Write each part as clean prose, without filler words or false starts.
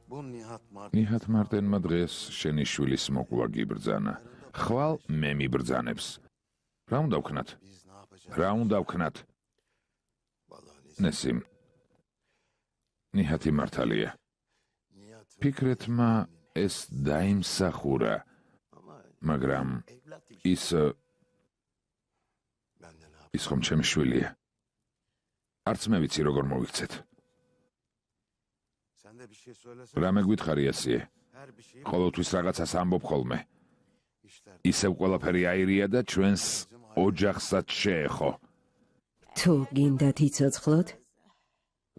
ნიჰათ მარტენმა დღეს შენი შვილის მოკლა გიბრძანა. ხვალ მე მიბრძანებს. რა უნდა ვქნათ? რა უნდა ვქნათ? ნესიმ. ნიჰათი მართალია. ფიქრეთმა ეს დაიმსახურა, მაგრამ ის ხომ ჩემი შვილია. არც მე ვიცი როგორ მოვიქცეთ. რა მეგვითხარი ასიე? ყოველთვის რაღაცას ამბობ ხოლმე. ისევ ყველაფერი აირია და ჩვენს ოჯახსაც შეეხო. თუ გინდათ იცოცხლოთ?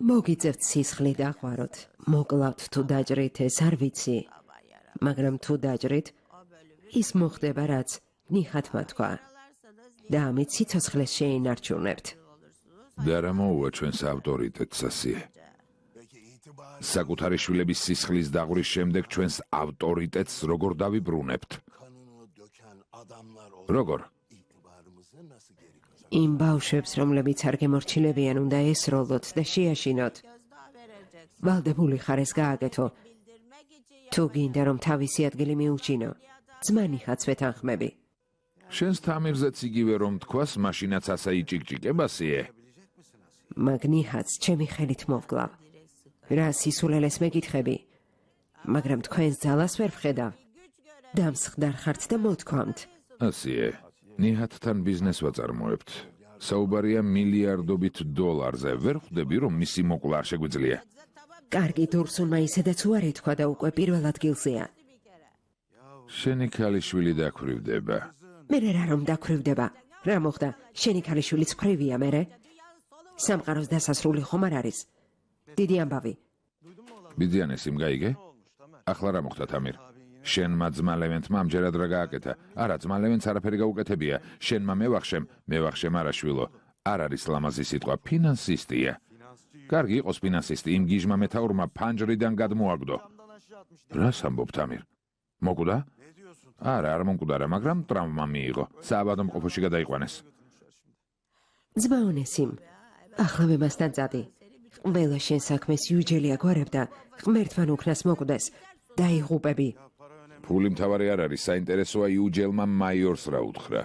მოგიწევთ სისხლი დაღვაროთ. მოკლავთ თუ დაჭრით ეს არ ვიცი. მაგრამ თუ დაჭრით, ის მოხდება რაც ნიჰათმა თქვა. და ამით სიცოცხლეს შეინარჩუნებთ. და რა მოუვა ჩვენს ავტორიტეტს ასიე? საკუთარი შვილების სისხლის დაღვრის შემდეგ ჩვენს ავტორიტეტს როგორ დავიბრუნებთ? როგორ? იმ ბავშვებს, რომლებიც არ გემორჩილებიან, უნდა ესროლოთ და შეაშინოთ. ვალდებული ხარ ეს გააკეთო. თუ გინდა რომ თავისი ადგილი მიუჩინო, ძმა ნიჰათს ვეთანხმები. შენს თამირზეც იგივე რომ თქვას, მაშინაც ასე იჭიკჭიკებ ასიე? მაგ ნიჰათს ჩემი ხელით მოვკლავ. რა სისულელეს მეკითხები, მაგრამ თქვენს ძალას ვერ ვხედავ. დამსხდარ ხართ და მოვთქვამთ. ასიე, ნიჰათთან ბიზნეს ვაწარმოებთ. საუბარია მილიარდობით დოლარზე. ვერ ხვდები რომ მისი მოკლა არ შეგვიძლია? კარგი, დურსუნმა ისედაც უარი თქვა და უკვე პირველ ადგილზეა. შენი ქალიშვილი დაქვრივდება. მერე რა რომ დაქვრივდება? რა მოხდა? შენი ქალიშვილიც ქვრივია მერე? სამყაროს დასასრული ხომ არ არის? დიდი ამბავი. ბიძიანეს იმ გაიგე? ახლა რა მოხდა თამირ? შენმა ძმა ლევენტმა ამჯერად რა გააკეთა? არა, ძმა ლევენტს არაფერი გაუკეთებია. შენმა მევახშემ არაშვილო. არ არის ლამაზი სიტყვა, ფინანსისტია. კარგი იყოს ფინანსისტი, იმ გიჟმა მეთაურმა ფანჯრიდან გადმოაგდო. რას ამბობ თამირ? მოკვდა? არა, არ მომკვდარა, მაგრამ ტრავმა მიიღო. საავადმყოფოში გადაიყვანეს. ძმა ონესიმ, ახლა მასთან წადი. ყველა შენ საქმეს იუჯელი აგვარებდა, ღმერთთან უქნას მოკვდეს. დაიღუპები. ფული მთავარი არ არის, საინტერესოა იუჯელმა მაიორს რა უთხრა.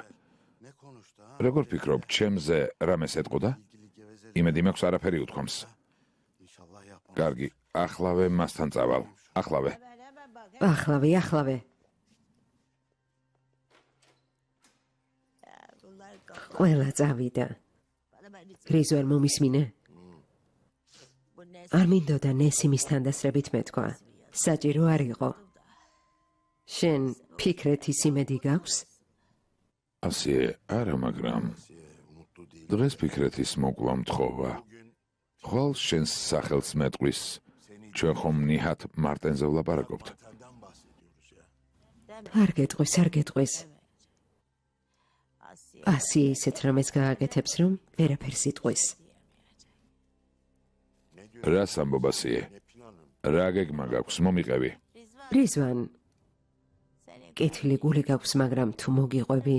როგორ ფიქრობ, ჩემზე რამეს ეტყოდა? იმედი მაქვს არაფერი უთქვამს. კარგი, ახლავე მასთან წავალ. ახლავე. ახლავე. ყველა წავიდა. რიზ ვერ მომისმინე? არ მინდოდა ნესიმის თანდასრებით მეთქვა. საჭირო არ იყო. შენ ფიქრეთ ის იმედი გაქვს? ასიე, არა, მაგრამ დღეს ფიქრეთ ის მოკლა მთხოვა. ხვალ შენს სახელს მეტყვის. ჩვენ ხომ ნიჰათ მარტენზე ვლაპარაკობთ. არ გეტყვის. ასიე ისეთ რამეს გააკეთებს, რომ ვერაფერს იტყვის. რას ამბობ ასიე? რა გეგმა გაქვს, მომიყევი. რიзвან, კეთილი გული გაქვს, მაგრამ თუ მოგიყვები,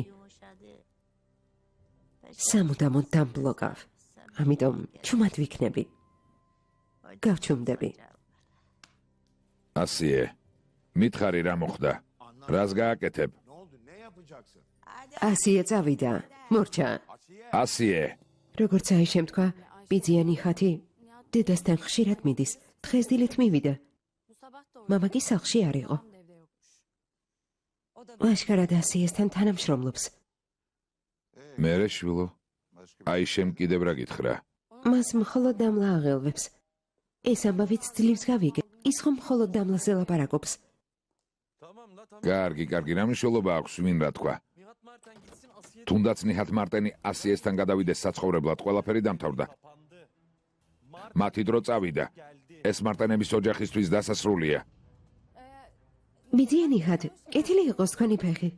სამუდამოდ დამბლოკავ. ამიტომ ჩუმად ვიქნები. გავჩუმდები. ასიე, მითხარი რა მოხდა? რას გააკეთებ? ასიე წავიდა. მორჩა. ასიე. როგორც აი შემთქვა, ბიძია ნიჰათი დედასთან ხშირად მიდის. დღეს დილით მივიდა. მამა კი სახლში არ იყო. ლაშქარად ასიესთან თანამშრომლობს. მერე შვილო, აი შენ კიდევ რა გითხრა? მას მხოლოდ დამლა აღელვებს. ეს ამბავიც ძლივს გავიგე. ის ხომ მხოლოდ დამლაზე ლაპარაკობს. კარგი, რა მნიშვნელობა აქვს ვინ რა თქვა? თუნდაც ნიჰათ მარტენი ასიესთან გადავიდეს საცხოვრებლად, ყველაფერი დამთავრდა. მათი დრო წავიდა. ეს მარტენების ოჯახისთვის დასასრულია. ბიძია ნიჰათ, კეთილი იყოს თქვენი ფეხი.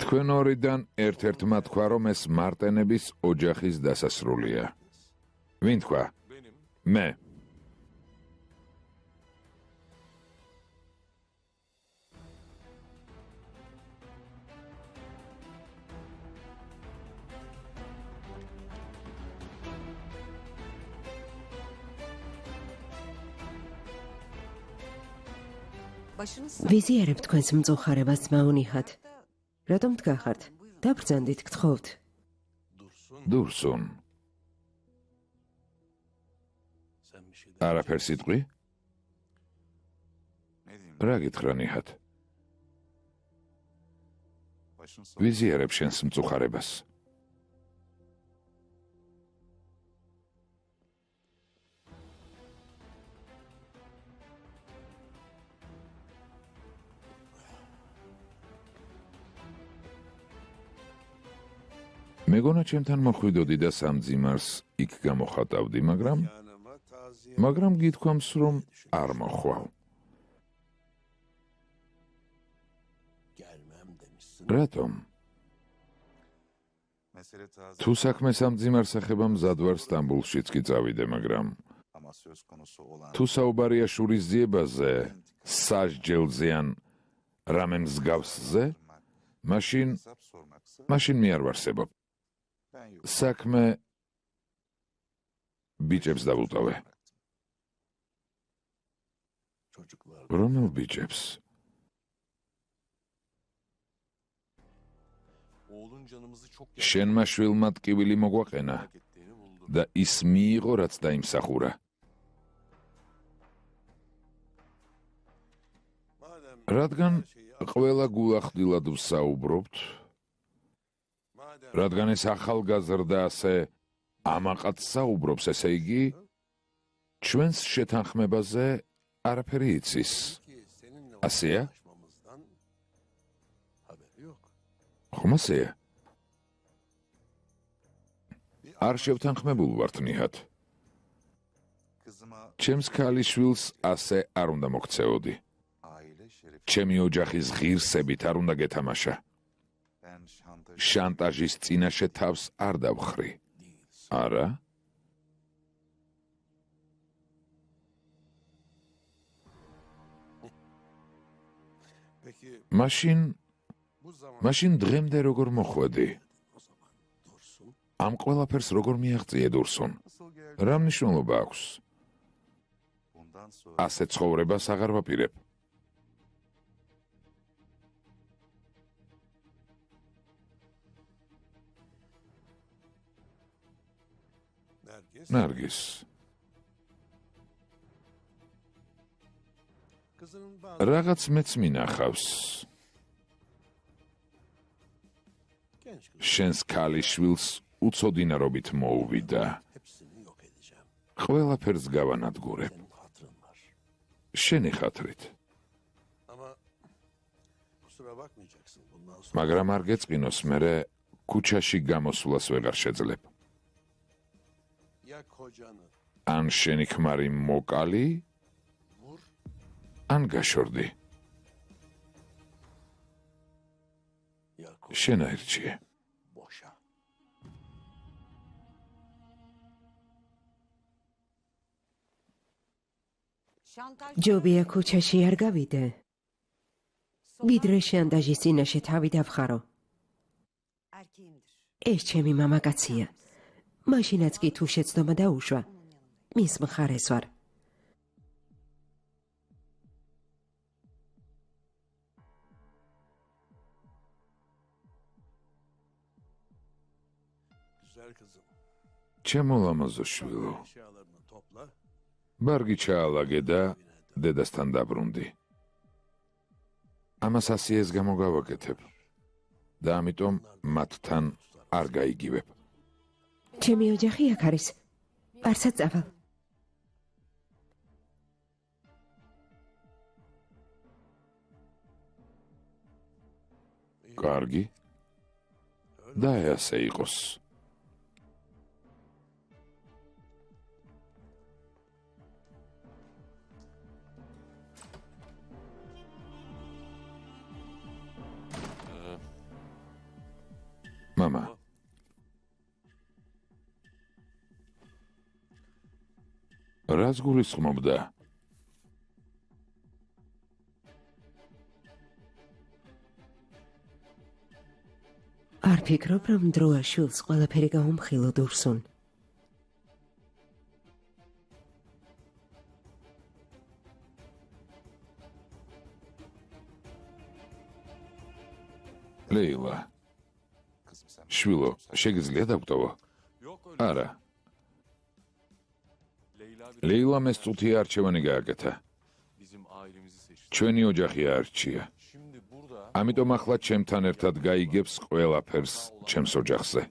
თქვენ ორიდან ერთ-ერთმა თქვა, რომ ეს მარტენების ოჯახის დასასრულია. ვინ თქვა? მე. ვიზიარებ თქვენს მწუხარებას ძმაუნიხად. რატომ დგახართ? დაბრძანდით, გთხოვთ. დურსუნ. არაფერს იტყვი? რა გითხრა ნიჰად? ვიზიარებ შენს მწუხარებას. მეგონა ჩემთან მოხვიდოდი და სამძიმარს იქ გამოხატავდი, მაგრამ გითქვამს, რომ არ მოხვალ. რატომ? თუ საქმე სამძიმარს ეხება, მზად ვარ სტამბულშიც კი წავიდე, მაგრამ თუ საუბარია შურის ძიებაზე, სასჯელზე ან რამე მსგავსზე, მაშინ მე არ ვარსებობ. საქმე ბიჭებს დავუტოვე. რომელ ბიჭებს? შენმა შვილმა ტკივილი მოგვაყენა და ის მიიღო, რაც დაიმსახურა. რადგან ყველა გულახდილად ვსაუბრობთ, რადგან ეს ახალგაზრდა ასე ამაყად საუბრობს, ესე იგი, ჩვენს შეთანხმებაზე არაფერი იცის. ასეა? ხომ ასეა? არ შევთანხმებულ ვართ ნიჰად. ჩემს ქალიშვილს ასე არ უნდა მოქცეოდი. ჩემი ოჯახის ღირსებით არ უნდა გეთამაშა. შანტაჟის წინაშე თავს არ დავხრი. არა? მაშინ დღემდე როგორ მოხვედი? ამ ყველაფერს როგორ მიაღწიე დურსუნ? რა მნიშვნელობა აქვს? ასე ცხოვრებას აღარ ვაპირებ. ნარგის. რაღაც მეც მინახავს. შენს ქალიშვილს უცოდინარობით მოუვიდა. ყველაფერს გავანადგურებ. შენი ხათრით. მაგრამ არ გეწყინოს, მერე ქუჩაში გამოსვლას ვეღარ შეძლებ. ან შენი ქმარი მოკალი, ან გაშორდი. შენ აირჩიე. ჯობია ქუჩაში არ გავიდე. ვიდრე შანტაჟის წინაშე თავი დავხარო. ეს ჩემი მამაკაცია. მაშინაც კი თუ შეცდომა დაუშვა, მის მხარეს ვარ. ჩემო ლამაზო შვილო, ბარგი ჩაალაგე და დედასთან დაბრუნდი. ამას ასიეს გამოგავაკეთებ და ამიტომ მათთან არ გაიგივებ. ჩემი ოჯახი აქ არის. არსად წავალ. კარგი. და ასე იყოს. მამა, რას გულისხმობდა? არ ფიქრობ, რომ დროა შვილს ყველაფერი გაუმხილო დურსუნ. ლეილა, შვილო, შეგიძლია დავგტოვო? არა. ლეილა მესწუთი არჩევანი გააკეთა. ჩვენი ოჯახი არჩია. ამიტომ ახლა ჩემთან ერთად გაიგებს ყველაფერს ჩემს ოჯახზე.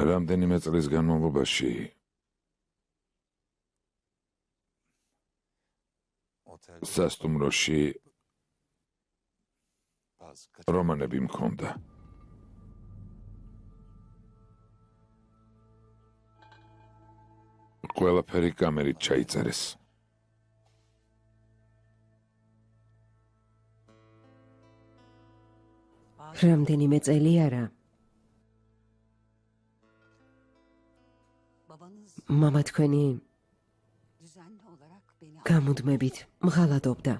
რამდენიმე წლის განმავლობაში სასტუმროში რომანები მქონდა. ყველაფერი კამერით ჩაიწერეს. რამდენიმე წელი არა. მამა თქვენი გამუდმებით მღალატობდა.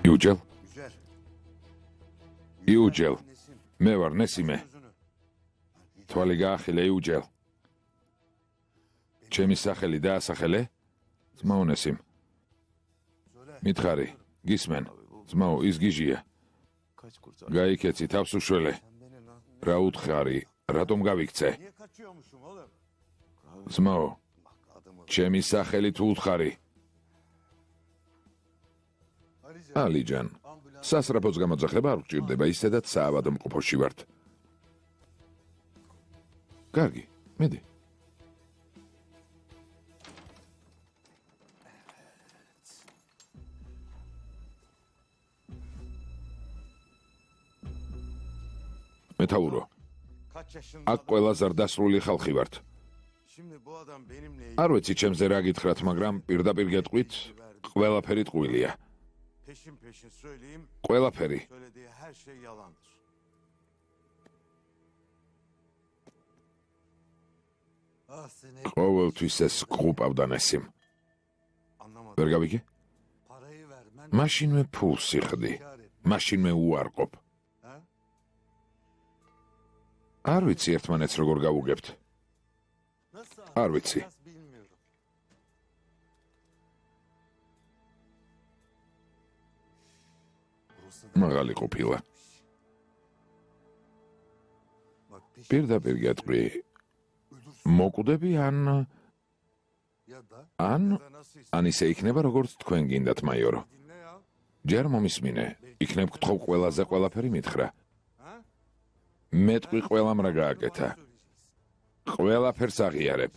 იუჯელ? იუჯელ, მე ვარ ნესიმე. თვალი გაახილე იუჯელ. ჩემი სახელი დაასახელე? ძმაო ნესიმ. მითხარი, გისმენ, ძმაო, ის გიჟია. გაიქეცი, თავს უშველე. რა უთხარი, რატომ გავიქცე? ძმაო, ჩემი სახელი თუ უთხარი. ალიჯან, სასრაფოს გამოძახება არ გჭირდება, ისედაც საავადმყოფოში ვართ. კარგი, მიდი. მეთაურო, აქ ყველა ზარდასრული ხალხი ვართ. არ ვიცი ჩემზე რა გითხრათ, მაგრამ პირდაპირ გეტყვით, ყველაფერი ტყუილია. ყველაფერი. ყოველთვის ეს გყუპავდა ნესიმ. ვერ გავიგე? მაშინვე ფულს იხდი, მაშინვე უარყოფ. არ ვიცი ერთმანეთს როგორ გავუგებთ. არ ვიცი. მაღალი ყოფილა. პირდაპირ გეტყვი, მოკვდები ან ისე იქნება, როგორც თქვენ გინდათ, მაიორო. ჯერ მომისმინე, იქნებ გთხოვ ყველაზე ყველაფერი მითხრა. მეტყვი ყველამ რა გააკეთა. ყველაფერს აღიარებ.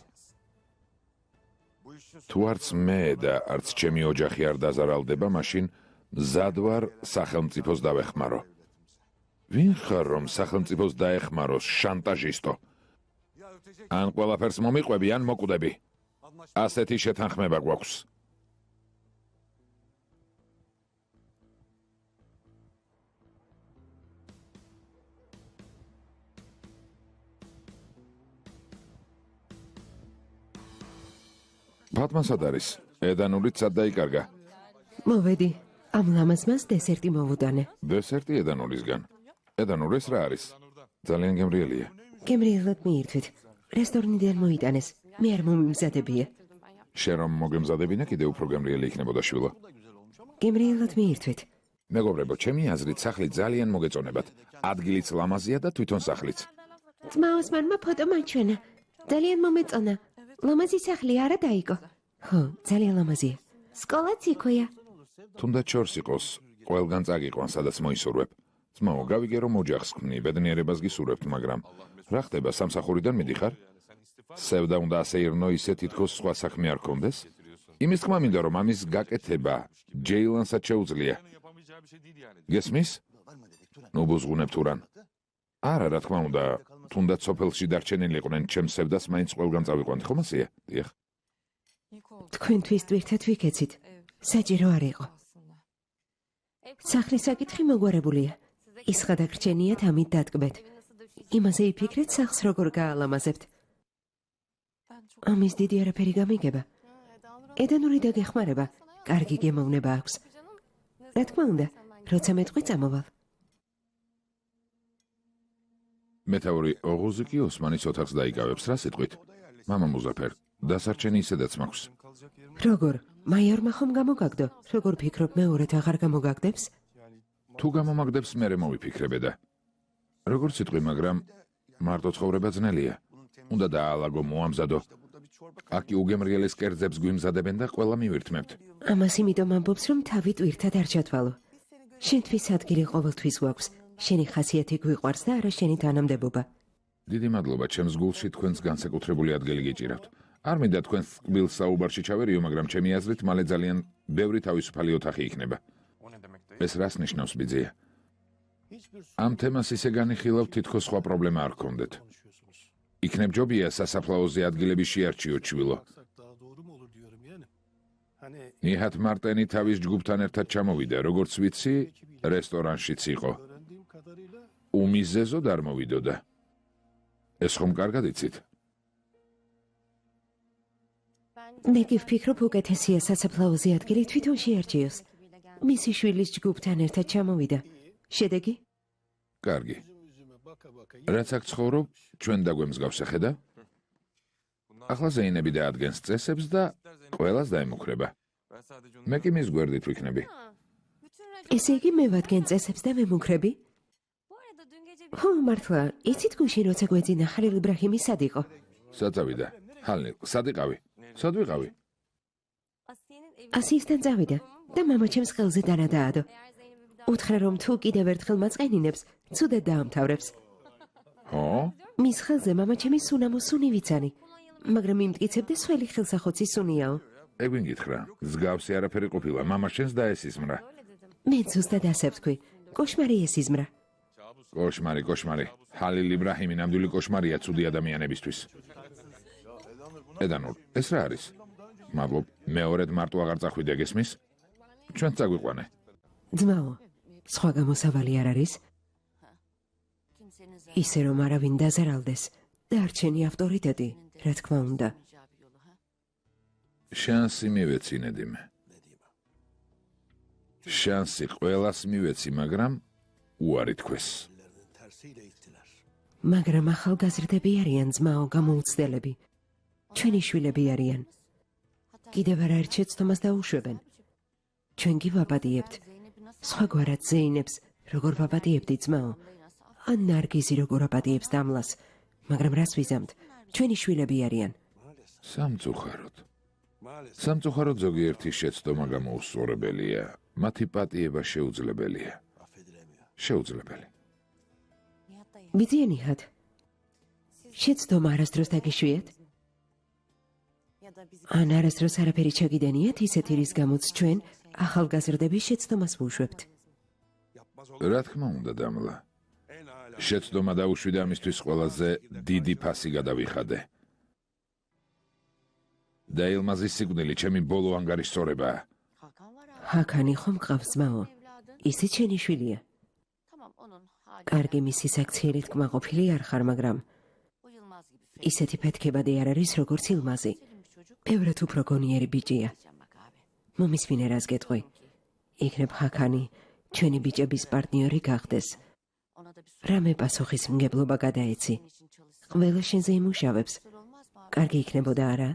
თუ არც მე და არც ჩემი ოჯახი არ დაზარალდება, მაშინ მზად ვარ სახელმწიფოს დავეხმარო. ვინ ხარ, რომ სახელმწიფოს დაეხმაროს, შანტაჟისტო? ან ყველაფერს მომიყვები, ან მოკვდები. ასეთი შეთანხმება გვაქვს. ფატმა სად არის? ედანურიც სად დაიკარგა? მოვედი, ამ ლამაზმას დესერტი მოვუდანე. დესერტი ედანურისგან. ედანურ ეს რა არის? ძალიან გემრიელია. გემრიელად მიირთვით. რესტორნიდან მოიტანეს. მე არ მომიმზადებია. შენ რომ მოგემზადებინა კიდე უფრო გემრიელი იქნებოდა შვილო. გემრიელად მიირთვით. მეგობრებო, ჩემი აზრით სახლი ძალიან მოგეწონებათ. ადგილიც ლამაზია და თვითონ სახლიც. ძმაოს მარმა ფოტო მაჩვენა. ძალიან მომეწონა. ლამაზი სახლი არა დაიკო. ხო, ძალიან ლამაზია. სკოლაც იქვეა. თუნდაც შორს იყოს, ყველგან წაგიყვან, სადაც მოისურვებ. ძმაო, გავიგე რომ ოჯახს ქმნი, ბედნიერებას გისურვებთ, მაგრამ რა ხდება, სამსახურიდან მიდიხარ? სევდა უნდა ასე ირნო, ისე თითქოს სხვა საქმე არ გქონდეს? იმის თქმა მინდა რომ ამის გაკეთება ჯეილანსაც შეუძლია. გესმის? ნუ ბუზღუნებ თურან. არა, რა თქმა უნდა, თუნდაც სოფელში დარჩენილიყვნენ, ჩემს სევდას მაინც ყველგან წავიყვანთ, ხომ ასეა? დიახ. თქვენთვის თვირთად ვიქეცით. საჭირო არ იყო. სახლის საკითხი მოგვარებულია. ის გადაგრჩენიათ ამით დატკბეთ. იმაზე იფიქრეთ სახლს როგორ გაალამაზებთ. ამის დიდი არაფერი გამიგება. ედანური დაგეხმარება. კარგი გემოვნება აქვს. რა თქმა უნდა, როცა მეტყვი წამოვალ. მეთაური ოღუზი კი ოსმანის ოთახს დაიკავებს, რა სიტყვით? მამა მუზაფერ, დასარჩენი ისედაც მაქვს. როგორ? მაიორმა ხომ გამოგაგდო? როგორ ფიქრობ მეორედ აღარ გამოგაგდებს? თუ გამომაგდებს მერე მოვიფიქრებედა. როგორც სიტყვი, მაგრამ მარტო ცხოვრება ძნელია. უნდა დაალაგო, მოამზადო. აკი უგემრიელის კერძებს გვიმზადებენ და ყველა მივირთმევთ. ამას იმიტომ ამბობს, რომ თავი ტვირთად არ ჩათვალო. შენთვის ადგილი ყოველთვის გვაქვს. შენი ხასიათი გვიყვარს და არა შენი თანამდებობა. დიდი მადლობა, ჩემს გულში თქვენს განსაკუთრებული ადგილი გიჭირავთ. არ მინდა თქვენს წყვილ საუბარში ჩავერიო, მაგრამ ჩემი აზრით მალე ძალიან ბევრი თავისუფალი ოთახი იქნება. ეს რას ნიშნავს, ბიძია? ამ თემას ისე განიხილავთ, თითქოს სხვა პრობლემა არ გქონდეთ. იქნებ ჯობია სასაფლაოზე ადგილები შეარჩიოთ, შვილო. ნიჰათ მარტენი თავის ჯგუფთან ერთად ჩამოვიდა, როგორც ვიცი, რესტორანშიც იყო. უმიზეზოდ არ მოვიდოდა. ეს ხომ კარგად იცით? მე კი ვფიქრობ, უკეთესია სასაფლაოზე ადგილი თვითონ შეარჩიოს. მისი შვილის ჯგუფთან ერთად ჩამოვიდა. შედეგი? კარგი. რაც აქ ცხოვრობ, ჩვენ დაგვემსგავსე, ხედა? ახლა ზეინები დაადგენს წესებს და ყველას დაემუქრება. მე კი მის გვერდით ვიქნები. ესე იგი მე ვადგენ წესებს და მემუქრები? ხო, მართლა, იცით გუშინ როცა გვეძინა ხალილ იბრაჰიმი სად იყო? სად წავიდა? ხალილ, სად იყავი? სად ვიყავი? ასიისთან წავიდა და მამა ჩემს ხელზე დანადაადო. უთხრა რომ თუ კიდევ ერთხელ მაწყენინებს, ცუდად დაამთავრებს. ხო? მის ხელზე მამა ჩემი სუნამო სუნი ვიცანი, მაგრამ იმტკიცებდა სველი ხელსახოცი სუნიაო. ეგ ვინ გითხრა? მსგავსი არაფერი ყოფილა, მამა შენს დაესიზმრა. მე ზუსტად ასე ვთქვი, კოშმარი ესიზმრა. კოშმარი. ხალილ იბრაჰიმი ნამდვილი კოშმარია ცუდი ადამიანებისთვის. ედანურ, ეს რა არის? მადლობ, მეორედ მარტო აღარ წახვიდე, გესმის? ჩვენ წაგვიყვანე. ძმაო, სხვა გამოსავალი არ არის? ისე რომ არავინ დაზარალდეს, დარჩენი ავტორიტეტი, რა თქმა უნდა. შანსი მივეცი, ნედიმე. შანსი ყველას მივეცი, მაგრამ უარი თქვეს. მაგრამ ახალგაზრდები არიან, ძმაო, გამოუცდელები. ჩვენი შვილები არიან. კიდევ არაერთ შეცდომას დაუშვებენ. ჩვენ კი ვაპატიებთ. სხვაგვარად ზეინებს, როგორ ვაპატიებდი, ძმაო. ან ნარგიზი როგორ აპატიებს დამლას, მაგრამ რას ვიზამთ? ჩვენი შვილები არიან. სამწუხაროდ ზოგიერთი შეცდომა გამოუსწორებელია. მათი პატიება შეუძლებელია. შეუძლებელი. ბიძიენიჰად. შეცდომა არასდროს დაგიშვიათ? ან არასდროს არაფერი ჩაგიდენიათ ისეთი რის გამოც ჩვენ ახალგაზრდები შეცდომას ვუშვებთ. რა თქმა უნდა, დამლა. შეცდომა დაუშვი და ამისთვის ყველაზე დიდი ფასი გადავიხადე. დაილმაზის სიკვდილი ჩემი ბოლო ანგარიშსწორებაა. ჰაკანი ხომ გყავს, ძმაო? ისიც შენი შვილია. კარგი მისი საქციელით კმაყოფილი არ ხარ, მაგრამ ისეთი ფეთქებადი არ არის, როგორც ილმაზი. ბევრად უფრო გონიერი ბიჭია. მომისმინე რას გეტყვი. იქნებ ხაქანი ჩვენი ბიჭების პარტნიორი გახდეს. რამე პასუხისმგებლობა გადაეცი. ყველა შენზე იმუშავებს. კარგი იქნებოდა არა?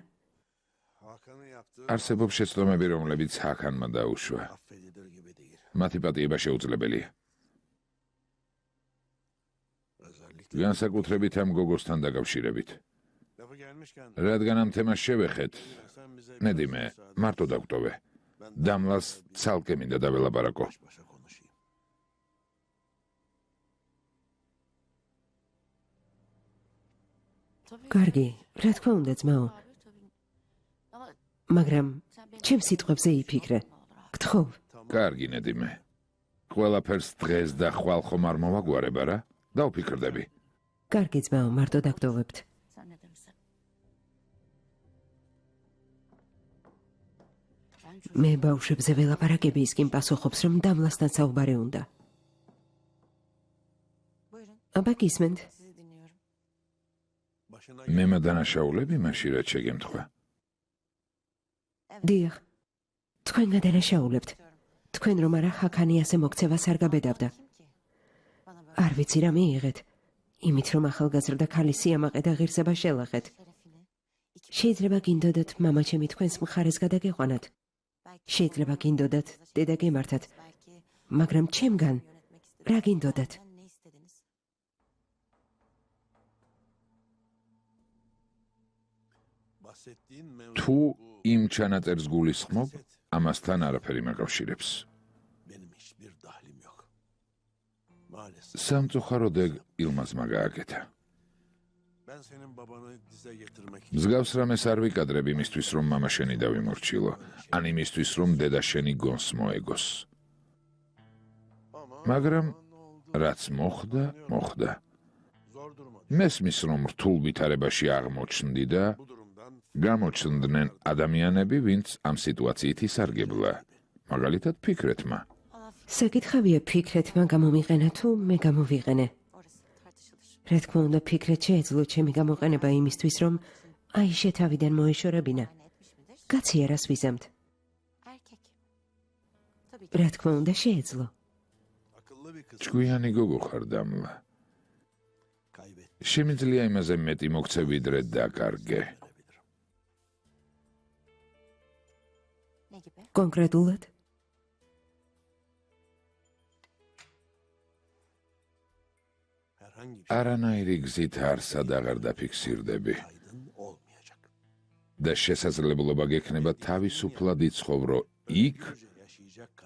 არსებობს შეცდომები, რომლებიც ჰაქანმა დაუშვა. მათი პატიება შეუძლებელია. განსაკუთრებით ამ გოგოსთან დაკავშირებით. რადგან ამ თემას შევეხეთ, ნედიმე, მარტო დაგვტოვე. დამლას ცალკე მინდა დაველაპარაკო. კარგი, რა თქმა უნდა, ძმაო. მაგრამ ჩემ სიტყვებზე იფიქრე. გთხოვ. კარგი, ნედიმე. ყველაფერს დღეს და ხვალ ხომ არ მოვაგვარებ, არა? დავფიქრდები. კარგი, ძმაო, მარტო დაგვტოვებთ. მე ბავშვებზე ველაპარაკები ის კიმ პასუხობს, რომ დამლასთან საუბარი უნდა. აბა გისმენთ? მე მადანაშაულები მაშინ რაც შეგემთხვა. დიახ. თქვენ გადანაშაულებთ. თქვენ რომ არა ხაქანი ასე მოქცევას არ გაბედავდა. არ ვიცი რა მიიღეთ. იმით რომ ახალგაზრდა ქალის სიამაყე და ღირსება შელახეთ. შეიძლება გინდოდათ მამა ჩემი თქვენს მხარეს გადაგეყვანათ. შეიძლება გინდოდათ დედა გემართათ. მაგრამ ჩემგან რა გინდოდათ? თუ იმ ჩანაწერს გულისხმობ, ამასთან არაფერი მაკავშირებს. სამწუხაროდ ილმაზმა გააკეთა. მსგავს რამეს არ ვიკადრებ იმისთვის, რომ მამა შენი დავიმორჩილო, ან იმისთვის, რომ დედა შენი გონს მოეგოს. მაგრამ რაც მოხდა, მოხდა. მესმის, რომ რთულ ვითარებაში აღმოჩნდი და გამოჩნდნენ ადამიანები, ვინც ამ სიტუაციით ისარგებლა. მაგალითად ფიქრეთმა. საკითხავია ფიქრეთმა გამომიყენა თუ მე გამოვიყენე. რა თქმა უნდა ფიქრეთ შეეძლო ჩემი გამოყენება იმისთვის, რომ აიშე თავიდან მოეშორებინა. კაცი არას ვიზამთ. რა თქმა უნდა შეეძლო. ჭკვიანი გოგო ხარ დამლა. შემიძლია იმაზე მეტი მოგცე ვიდრე დაკარგე. კონკრეტულად? არანაირი გზით არსად აღარ დაფიქსირდები. და შესაძლებლობა გექნება თავისუფლად იცხოვრო იქ,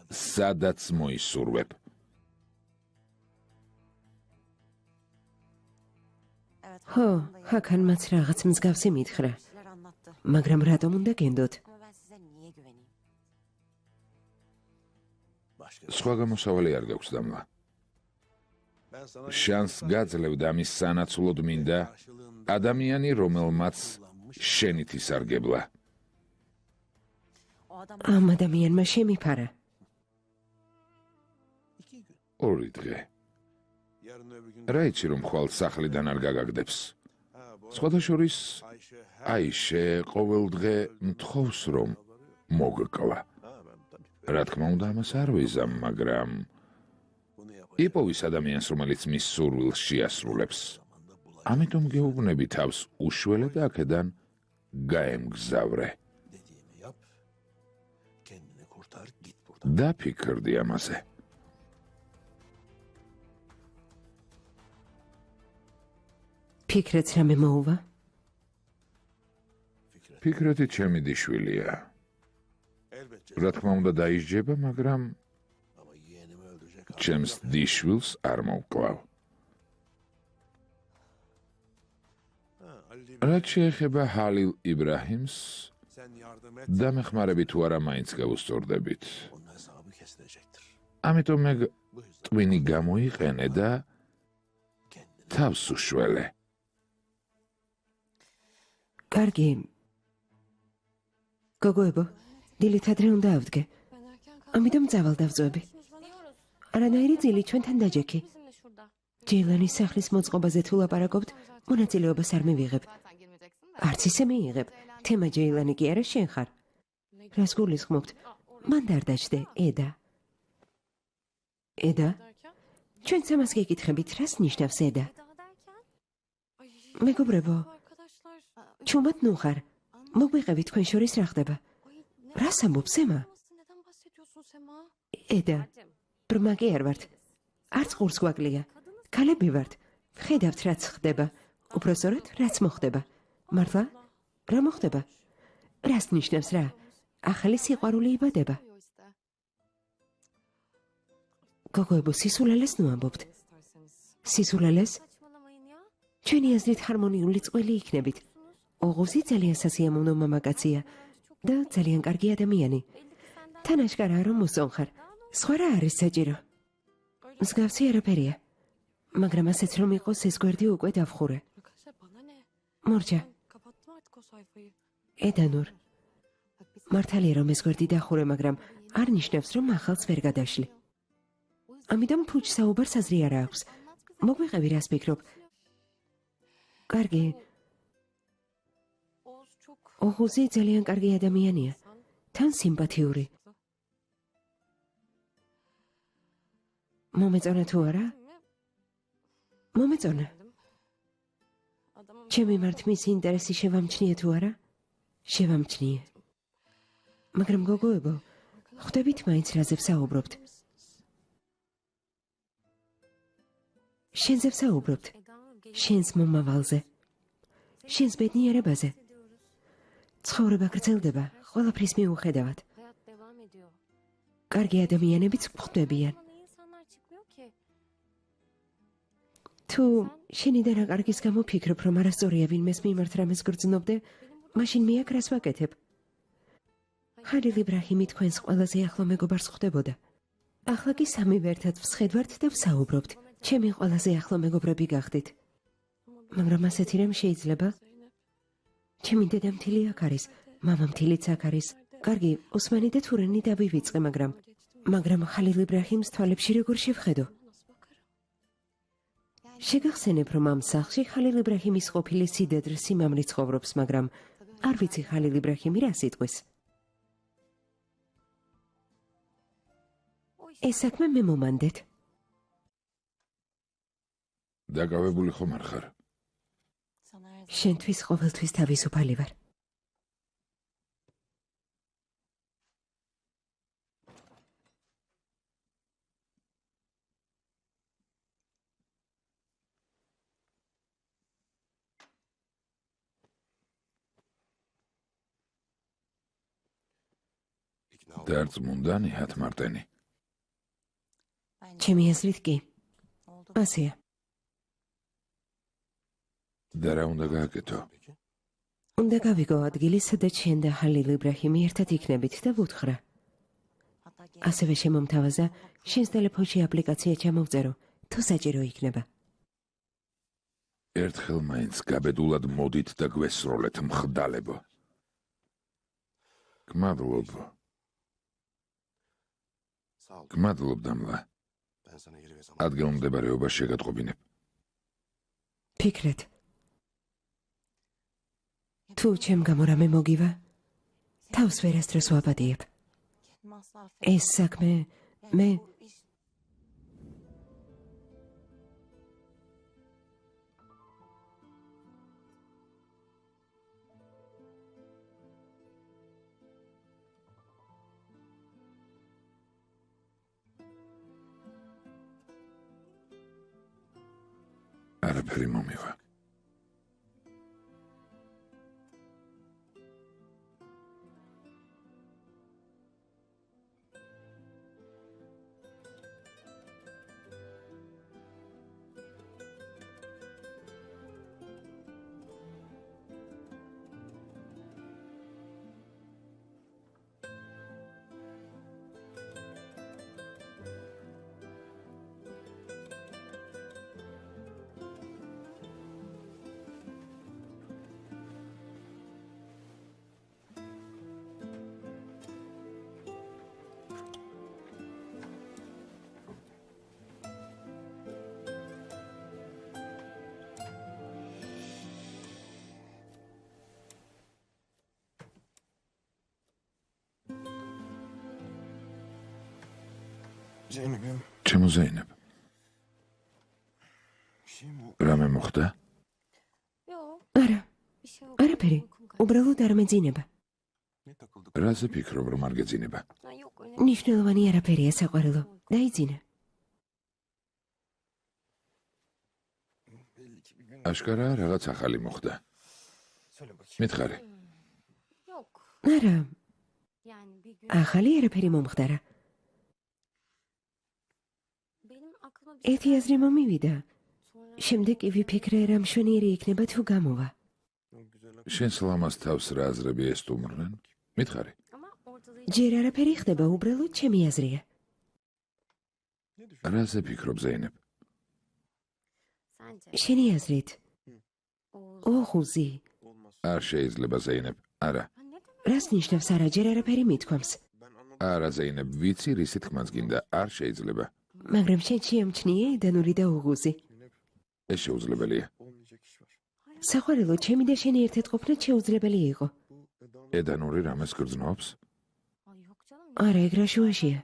სადაც მოისურვებ. ხო, ჰაქანმაც რაღაც მსგავსი მითხრა. მაგრამ რატომ უნდა გენდოთ? სხვა გამოსავალი არ გაქვს დამლა. შანს გაძლევ და მის სანაცვლოდ მინდა ადამიანი, რომელმაც შენით ისარგებლა. ამ ადამიანმა შემიფარა. 2 დღე. რა იცი რომ ხვალ სახლიდან არ გაგაგდებს. სხვადასხვა აიშე ყოველ დღე მთხოვს რომ მოგკლა. რა თქმა უნდა ამას არ ვიზამ, მაგრამ იპოვის ადამიანს, რომელიც მის სურვილს შეასრულებს. ამიტომ გეუბნები თავს უშველე და აქედან გაემგზავრე. დაფიქრდი ამაზე. ფიქრეთს რამე მოუვა? ფიქრეთი ჩემი დიშვილია. რა თქმა უნდა დაისჯება, მაგრამ ჩემს დიშვილს არ მოვკლავ. რაც შეეხება ჰალილ იბრაჰიმს, დამეხმარები თუ არა მაინც გავუსწორდებით. ამიტომ მე ტვინი გამოიყენე და თავს უშველე. კარგი. გოგოებო, დილით ადრე უნდა ავდგე. ამიტომ წავალ დავწვევი. არანაირი ძილი ჩვენთან დაჯექი. ჯეილანის სახლის მოწყობაზე თუ ლაპარაკობთ, მონაწილეობას არ მივიღებ. არც ისე მიიღებ. თემა ჯეილანი კი არა შენ ხარ. რას გულისხმობთ? მან დარდაჭდე, ედა. ედა? ჩვენ სამას გეკითხებით, რას ნიშნავს ედა? მეგობრებო, ჩუმად ნუ ხარ. მოგვიყევი თქვენ შორის რა ხდება? რას ამბობს ემა? ედა, ბრმა კი არ ვართ. არც ყურს გვაკლია. ქალები ვართ. ხედავთ რაც ხდება. უпроსორად რაც მოხდება. მართლა? რა მოხდება? რას ნიშნავს რა? ახალი სიყვარული იბადება. გოგოებო, სისულელეს ნუ ამბობთ. სისულელეს? ჩვენი აზრით ჰარმონიული წყვილი იქნებით. ოღუზი ძალიან სასიამოვნო მამაკაცია და ძალიან კარგი ადამიანი. თან აშკარაა რომ მოსწონხარ. სხვა რა არის საჭირო? მსგავსი არაფერია. მაგრამ ასეც რომ იყოს ეს გვერდი უკვე დავხურე. მორჯა. ედანურ. მართალია რომ ეს გვერდი დახურე, მაგრამ არ ნიშნავს რომ ახალს ვერ გადაშლი. ამიტომ ფუჭ საუბარს აზრი არ აქვს. მოგვიყევი რას ფიქრობ? კარგი. ოღუზი ძალიან კარგი ადამიანია. თან სიმპათიური. მომეწონა თუ არა? მომეწონა. ჩემი მართ მის ინტერესი შევამჩნიე თუ არა? შევამჩნიე. მაგრამ გოგოებო, ხვდებით მაინც რაზე ვსაუბრობთ? შენზე ვსაუბრობთ. შენს მომავალზე. შენს ბედნიერებაზე. ცხოვრება გრძელდება, ყველაფრის მიუხედავად. კარგი ადამიანებიც გვხვდებიან. თუ შენიდან რა კარგის გამო ფიქრობ, რომ არასწორია ვინმეს მიმართ რამეს გრძნობდე, მაშინ მე აქ რას ვაკეთებ? ხალილ იბრაჰიმი თქვენს ყველაზე ახლო მეგობარს ხვდებოდა. ახლა კი სამივე ერთად ვსხედვართ და ვსაუბრობთ. ჩემი ყველაზე ახლო მეგობრები გახდით. მაგრამ ასეთი რამ შეიძლება? ჩემი დედამთილი აქ არის, მამამთილიც აქ არის. კარგი, ოსმანი და თურენი დავივიწყე, მაგრამ ხალილ იბრაჰიმს თვალებში როგორ შევხედო? შეგახსენებ, რომ ამ სახლში ხალილ იბრაჰიმის ყოფილი სიდედრ სიმამრი ცხოვრობს, მაგრამ არ ვიცი ხალილ იბრაჰიმი რა სიტყვის. ეს საქმე მე მომანდეთ. დაკავებული ხომ არ ხარ? შენთვის ყოველთვის თავისუფალი ვარ. დარწმუნდანი ათმარტენი. ჩემი აზრით კი. ასეა. და რა უნდა გააკეთო? უნდა გავიგო ადგილი, სადაც შენ და ხალილ იბრაჰიმი ერთად იქნებით და ვუთხრა. ასევე შემომთავაზა, შენს ტელეფონში აპლიკაცია ჩამოვწერო, თუ საჭირო იქნება. ერთხელ მაინც გაბედულად მოდით და გვესროლეთ, მხდალებო. გმადლობ. გმადლობ დამლა. ადგილმდებარეობას შეგატყობინებ. ფიქრეთ. თუ ჩემ გამო რამე მოგივა, თავს ვერასდროს ვაბადიებ. ეს საქმე მე არაფერი მომივა. ჩემო ზეინებ. რამე მოხდა? არა. არაფერი. უბრალოდ არ მეძინება. რაზე ფიქრობ, რომ არ გეძინება? ნიშნულოვანი არაფერია საყვარელო. დაიძინა. აშკარა რაღაც ახალი მოხდა. მითხარი. არა. ახალი არაფერი მომხდარა. ერთი აზრი მომივიდა. შემდეგ კი ვიფიქრე, რა მშვენიერი იქნება თუ გამოვა. შენს ლამას თავს რა აზრები ესტუმრნენ? მითხარი. ჯერ არაფერი ხდება, უბრალოდ ჩემი აზრია. რაზე ფიქრობ ზეინებ? შენი აზრით. ოღუზი. არ შეიძლება ზეინებ. არა. რას ნიშნავს არა ჯერ არაფერი მithქვამს? არა ზეინებ, ვიცი რისი თქმაც გინდა, არ შეიძლება. მაგრამ შენ შეამჩნიე ედანური და ოღუზი. ეს შეუძლებელია. საყვარელო, ჩემი და შენი ერთად ყოფნა შეუძლებელი იყო. ედანური რამეს გრძნობს? არა, ეგ რა შუაშია.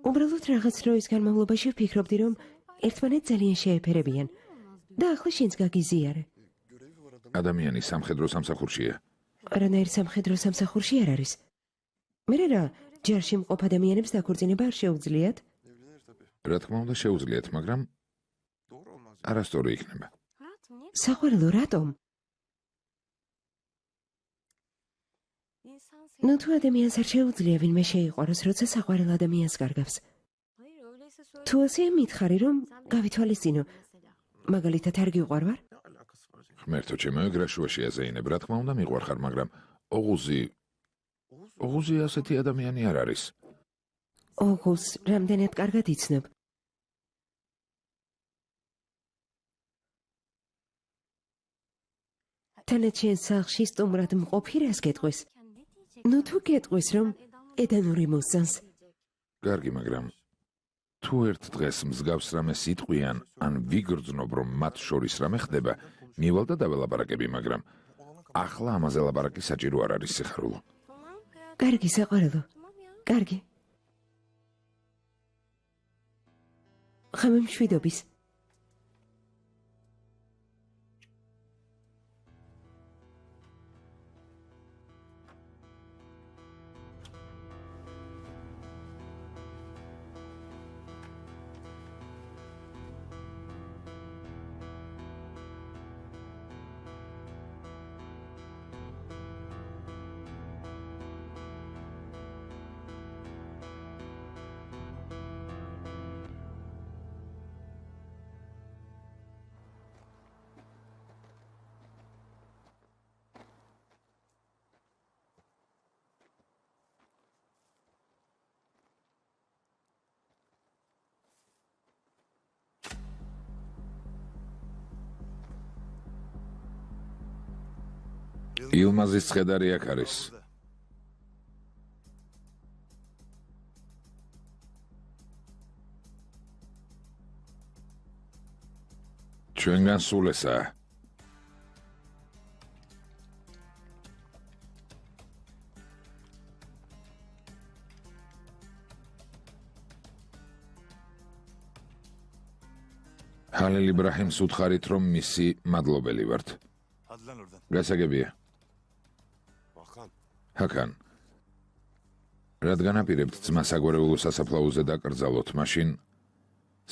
უბრალოდ რაღაც დროის განმავლობაში ვფიქრობდი, რომ ერთმანეთს ძალიან შეეფერებიან და ახლა შენც გაგიზიარე. ადამიანი სამხედრო სამსახურშია. არანაირ სამხედრო სამსახურში არ არის. მე რა, ჯარში მყოფ ადამიანებს დაქორწინება არ შეუძლიათ? რა თქმა უნდა შეუძლიათ, მაგრამ არასწორი იქნება. საყვარელო, რატომ? ნუ თუ ადამიანს არ შეუძლია ვინმე შეიყვაროს, როცა საყვარელ ადამიანს კარგავს. თუ ასეა მითხარი, რომ გავითვალისწინო, მაგალითად არ გიყვარვარ? ღმერთო ჩემო, ეგ რა შუაშია ზეინებ, რა თქმა უნდა მიყვარხარ, მაგრამ ოღუზი ასეთი ადამიანი არ არის. ოღუზ რამდენად კარგად იცნობ. თანაც შენ სახლში სტუმრად მყოფი რას გეტყვის? ნუ თუ გეტყვის, რომ ედანური მოსწონს. კარგი, მაგრამ თუ ერთ დღეს მსგავს რამე სიტყვიან, ან ვიგრძნობ, რომ მათ შორის რამე ხდება, მივალ და დაველაპარაკები, მაგრამ ახლა ამაზე ლაპარაკი საჭირო არ არის სიხარულო. კარგი, საყვარელო. კარგი. ხამე მშვიდობის. ილმაზის ცხედარი აქ არის. ჩვენგან სულ ესაა. ჰალელ იბრაჰიმს უთხარით, რომ მისი მადლობელი ვართ. გასაგებია. ჰაკან. რადგან აპირებთ ძმა საგვარეულო სასაფლაოზე დაკრძალოთ, მაშინ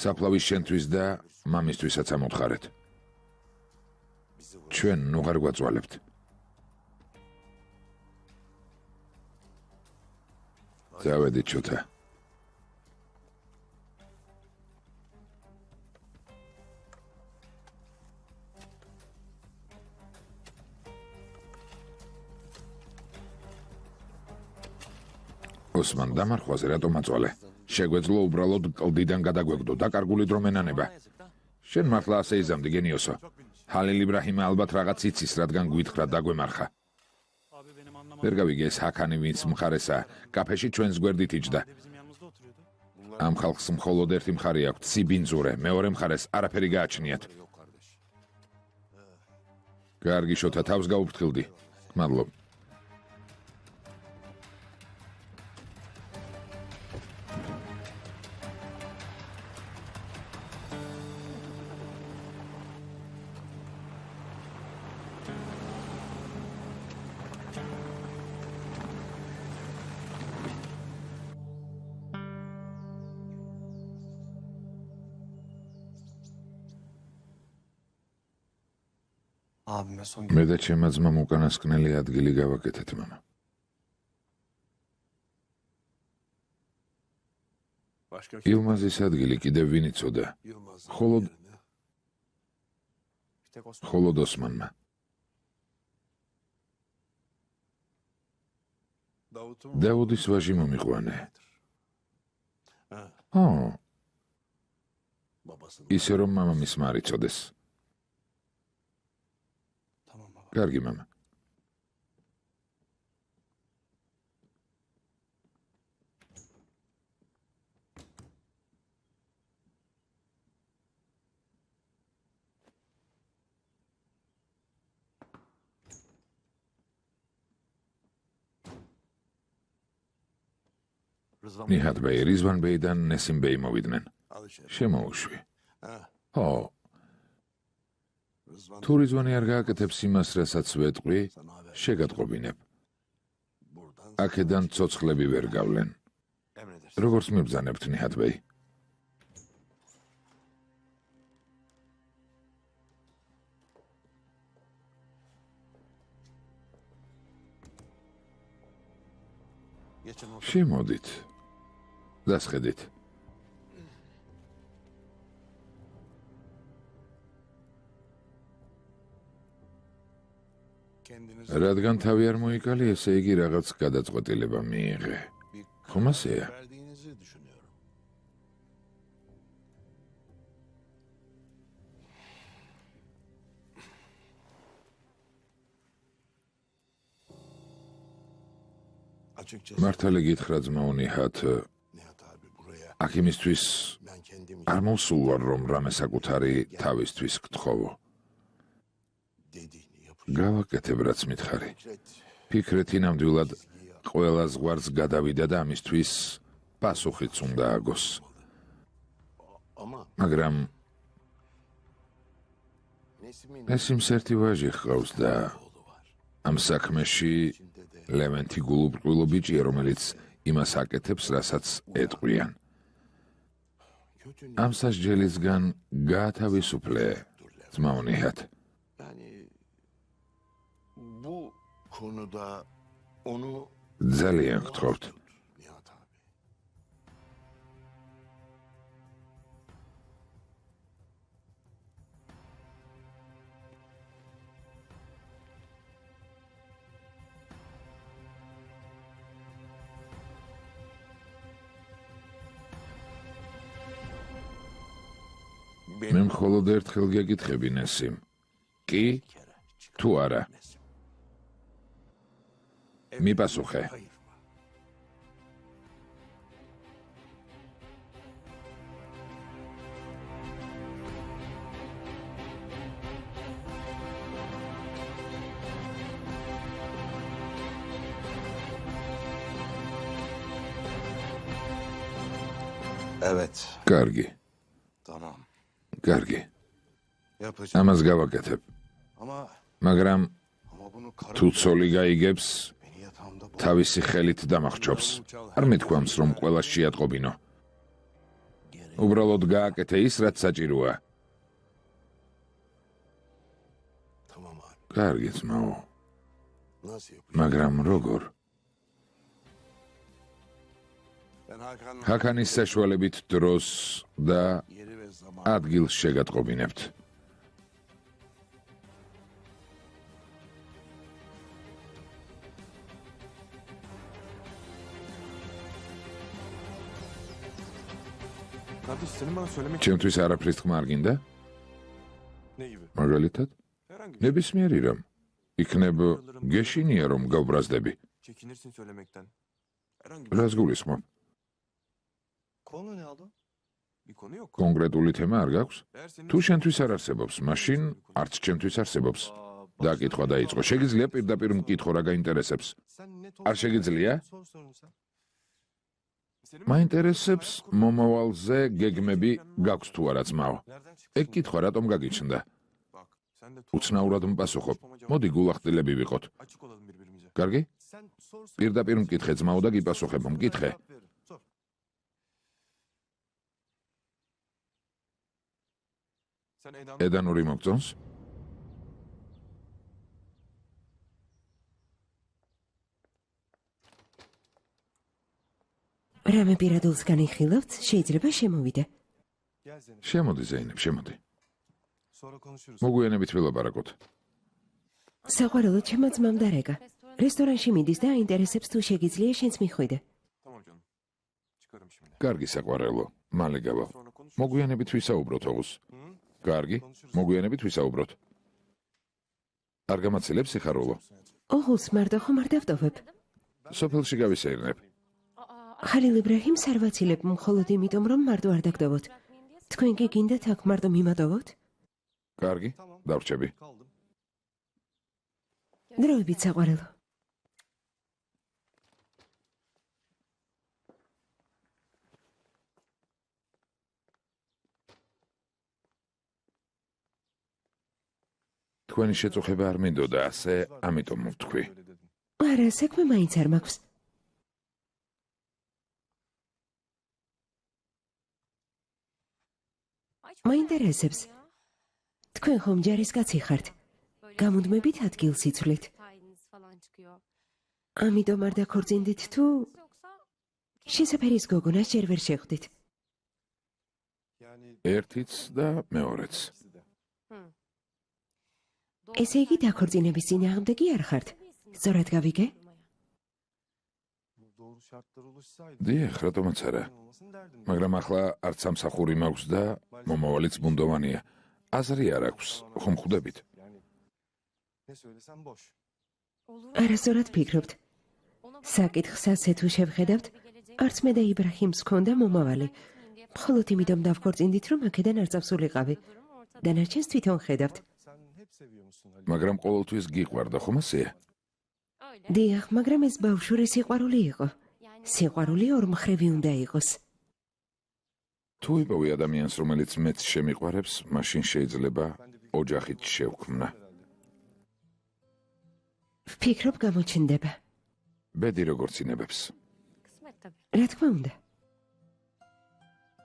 საფლავის შენთვის და მამისთვისაც ამოთხარეთ. ჩვენ ნუ არ გვაწვალებთ. დავედით ჩოთა. ოსმან დამარხვაზე რატომ აწვალე? შეგვეძლო უბრალოდ კლდიდან გადაგვეგდო და კარგული დრო მენანება. შენ მართლა ასე იზამდი გენიოსო. ჰალელ იბრაჰიმი ალბათ რაღაც იცის, რადგან გვითხრა დაგვემარხა. ვერ გავიგე ეს ჰაკანი ვინც მხარესა, კაფეში ჩვენს გვერდით იჯდა. ამ ხალხს მხოლოდ ერთი მხარი აქვს, ციბინძურე, მეორე მხარეს არაფერი გააჩნიათ. კარგი შოთა, თავს გაუფრთხილდი. მადლობ. Abime son მე და ჩემმა ძმამ უკანასკნელი ადგილი გავაკეთეთ, მამა. Başka ილმაზის ადგილი კიდევ ვინ იცოდა? Yılmaz'ın Xolod- yerine bir tek Osman. მხოლოდ ოსმანმა. Davut'un დაუდის ვაჟი მომიყვანე. Ha, ო, babasının. ისე რომ მამამისმა არ იცოდეს. Tamam baba. კარგი, მამა. Rızvan ნიჰად ბეი, რიзвან ბეიდან ნესიმ ბეი მოვიდნენ. Al içeri. შემოუშვი. Ha, ო, Rızvan თუ რიзвანი არ გააკეთებს იმას, რასაც ვეტყვი, sana haber. შეგატყობინებ. Buradan აქედან ცოცხლები ვერ გავლენ. emredersin. როგორც მიბრძანებთ, ნიჰად ბეი? Geçin otur. შემოდით. დასხედით. Kendiniz რადგან თავი არ მოიკალი, ესე იგი რაღაც გადაწყვეტილება მიიღე. bir ხომ ასეა? verdiğinizi düşünüyorum. Açıkçası მართალი გითხრა ძმაო ნიჰად, Nihat abi buraya აქ იმისთვის ben kendim არ მოვსულ ვარ, რომ რამე საკუთარი თავისთვის გთხოვო. dediğini yapacağım. გავაკეთებ, რაც მითხარი. Fikret ფიქრეთი ნამდვილად ყველა ზღვარს გადავიდა და ამისთვის პასუხიც უნდა აგოს. ama მაგრამ Nesim'in ნესიმს ერთი ვაჟი ჰყავს და oğlu var. ამ საქმეში İçinde de ლევენტი გულუბრყვილო ბიჭია, რომელიც იმას აკეთებს, რასაც ეტყვიან. kötü ამ სასჯელისგან გაათავისუფლე, ძმაო ნიჰად. yani bu konuda onu ძალიან გთხოვთ. Nihat abi. მე მხოლოდ ერთხელ გეკითხები ნესიმ. კი kere çıkar. თუ არა? Nesim. მიპასუხე. Hayır. Evet. კარგი, Tamam. კარგი. Yapacağım. ამას გავაკეთებ. Ama მაგრამ bunu karım თუ ცოლი გაიგებს, beni yatağımda bul. თავისი ხელით დამახჩობს. არ მithქვამს, რომ ყველა შეატყობინო. უბრალოდ გააკეთე ის, რაც საჭიროა. Tamam abi. კარგი, ძმაო. Nasıl yapacağım? მაგრამ როგორ? Ben Hakan'la ჰაკანის საშუალებით დროს და yeri ve zaman ადგილს შეგატყობინებთ. Kardeş senin bana söylemek ჩემთვის არაფრის თქმა არ გინდა? ne gibi? მაგალითად, Herhangi bir ნებისმიერი რამ. იქნებ გეშინია რომ გავბრაზდები. çekinirsin söylemekten. Herhangi bir, რას გულისხმობ? konu ne oldu? Bir konu yok. კონკრეტული თემა არ გაქვს? Eğer senin თუ შენთვის არ არსებობს, მაშინ არც ჩემთვის არსებობს. დაკითხვა დაიწყო. შეგიძლია პირდაპირ მკითხო რა გაინტერესებს. sen net არ შეგიძლია? Sor sorun sen. Senin მაინტერესებს მომავალზე გეგმები გაქვს თუ არა ძმაო. nereden çıktı? ეგ კითხვა რატომ გაგიჩნდა? Bak sen de უცნაურად მპასუხობ. მოდი გულახდილები ვიყოთ. açık olalım birbirimize. კარგი? Sen sor sor. პირდაპირ მკითხე ძმაო და გიპასუხებ. Soruna მკითხე. cevap veririm. Sor. Sen Eda'nın ედანური მოგწონს? რამე პირადულს განიხილავთ, შეიძლება შემოვიდე. Gel Zeynep. შემოდი ზეინებ, შემოდი. Sonra konuşuruz. მოგვიანებით ვილაპარაკოთ. საყვარელო ჩემო ძმამ დარეკა. რესტორანში მიდის და აინტერესებს თუ შეგიძლია შენც მიხვიდე. Tamam canım. Çıkarım şimdi. კარგი საყვარელო, მალე გავა. Sonra konuşuruz. მოგვიანებით ვისაუბროთ ოღოს. კარგი, მოგვიანებით ვისაუბროთ. არ გამაცილებ სიხარულო. ოღოს მარტო ხომ არ დავტოვებ. სოფელში გავისეირნებ. ხალილ იბრაჰიმს არ ვაცილებ მხოლოდ იმიტომ რომ მარტო არ დაგდოვოთ. თქვენ კი გინდათ აქ მარტო მიმატოვოთ? კარგი, დავრჩები. Kaldım. დროებით საყვარელო. თქვენი შეწუხება არ მინდოდა ასე, ამიტომ მოვთქვი. Öyle dedim. არა, საქმე მაინც არ მაქვს. მაინტერესებს. თქვენ ხომ ჯარისკაცი ხართ? გამუდმებით ადგილს იცვლით. ამიტომ არ დაქორწინდით თუ შესაფერის გოგონას ჯერ ვერ შეხვდით. Yani ერთიც და მეორეც. ikisi de. ესე იგი დაქორწინების წინააღმდეგი არ ხართ? სწორად გავიგე? Bu doğru şartlar oluşsaydı. დიახ, რატომაც არა. olmasın derdim. მაგრამ ახლა არც სამსახური მაქვს და მომავალიც ბუნდოვანია. აზრი არ აქვს, ხომ ხვდებით? Yani ne söylesem boş. არასწორად ფიქრობთ. საკითხს ასე თუ შევხედავთ, არც მე და იბრაჰიმს ჰქონდა მომავალი. მხოლოდ იმიტომ დავქორწინდით, რომ აქედან არ წავსულიყავი. დანარჩენს თვითონ ხედავთ. Sen hep seviyormuşsun Halil. მაგრამ ყოველთვის გიყვარდა, ხომ ასეა? დიახ, მაგრამ ეს ბავშვური სიყვარული იყო. სიყვარული ორმხრივი უნდა იყოს. თუ იპოვი ადამიანს, რომელიც მეც შემიყვარებს, მაშინ შეიძლება ოჯახით შევქმნა. ვფიქრობ გამოჩნდება. ბედი როგორც ინებებს. რა თქმა უნდა.